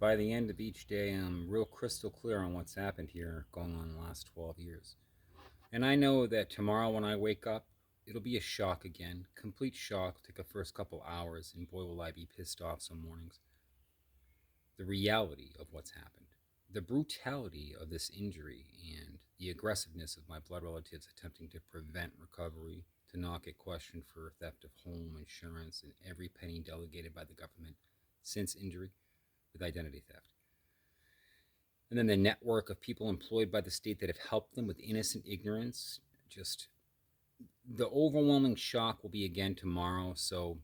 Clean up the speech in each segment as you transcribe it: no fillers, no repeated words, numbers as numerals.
by the end of each day, I'm real crystal clear on what's happened here going on the last 12 years. And I know that tomorrow when I wake up, it'll be a shock again. Complete shock. Take the first couple hours, and boy, will I be pissed off some mornings. The reality of what's happened, the brutality of this injury, and the aggressiveness of my blood relatives attempting to prevent recovery, to not get questioned for theft of home insurance and every penny delegated by the government since injury with identity theft. And then the network of people employed by the state that have helped them with innocent ignorance. Just the overwhelming shock will be again tomorrow. So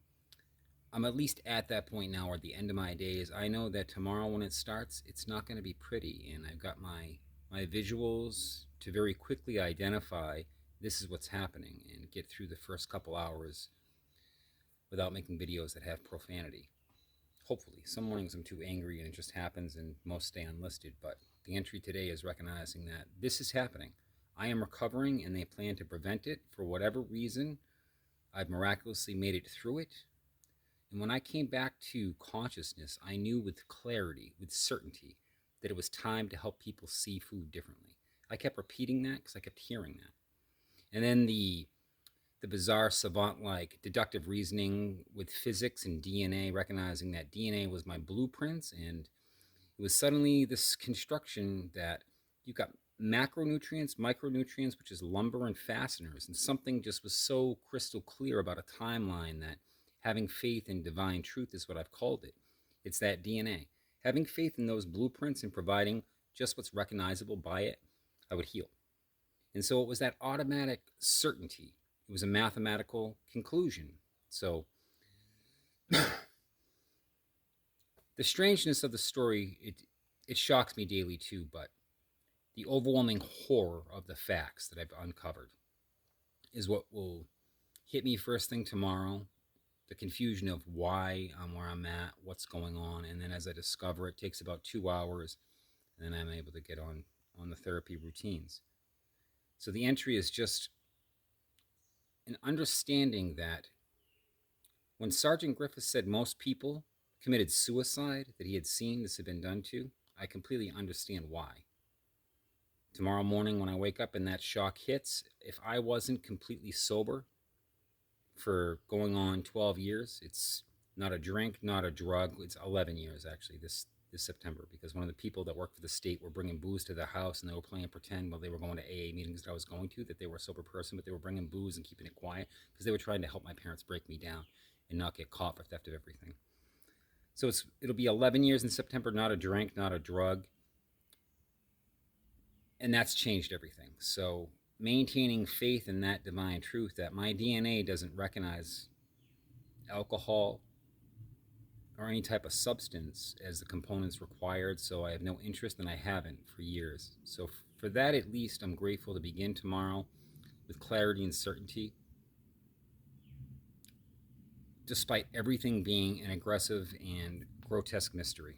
I'm at least at that point now, or at the end of my days. I know that tomorrow when it starts, it's not going to be pretty. And I've got my visuals to very quickly identify this is what's happening and get through the first couple hours without making videos that have profanity. Hopefully. Some mornings I'm too angry and it just happens, and most stay unlisted. But the entry today is recognizing that this is happening. I am recovering, and they plan to prevent it. For whatever reason, I've miraculously made it through it. And when I came back to consciousness, I knew with clarity, with certainty, that it was time to help people see food differently. I kept repeating that because I kept hearing that. And then the bizarre savant-like deductive reasoning with physics and DNA, recognizing that DNA was my blueprints, and it was suddenly this construction that you've got macronutrients, micronutrients, which is lumber and fasteners, and something just was so crystal clear about a timeline that having faith in divine truth is what I've called it. It's that DNA. Having faith in those blueprints and providing just what's recognizable by it, I would heal. And so it was that automatic certainty. It was a mathematical conclusion. So the strangeness of the story, it shocks me daily too, but the overwhelming horror of the facts that I've uncovered is what will hit me first thing tomorrow. The confusion of why I'm where I'm at, what's going on, and then as I discover it takes about 2 hours, and then I'm able to get on the therapy routines. So the entry is just an understanding that when Sergeant Griffiths said most people committed suicide that he had seen this had been done to, I completely understand why. Tomorrow morning when I wake up and that shock hits, if I wasn't completely sober for going on 12 years, it's not a drink, not a drug, it's 11 years actually this September, because one of the people that worked for the state were bringing booze to the house, and they were playing pretend while they were going to AA meetings that I was going to, that they were a sober person, but they were bringing booze and keeping it quiet because they were trying to help my parents break me down and not get caught for theft of everything. So it'll be 11 years in September, not a drink, not a drug, and that's changed everything. So maintaining faith in that divine truth that my DNA doesn't recognize alcohol or any type of substance as the components required, so I have no interest, and I haven't for years. So for that, at least, I'm grateful to begin tomorrow with clarity and certainty, despite everything being an aggressive and grotesque mystery.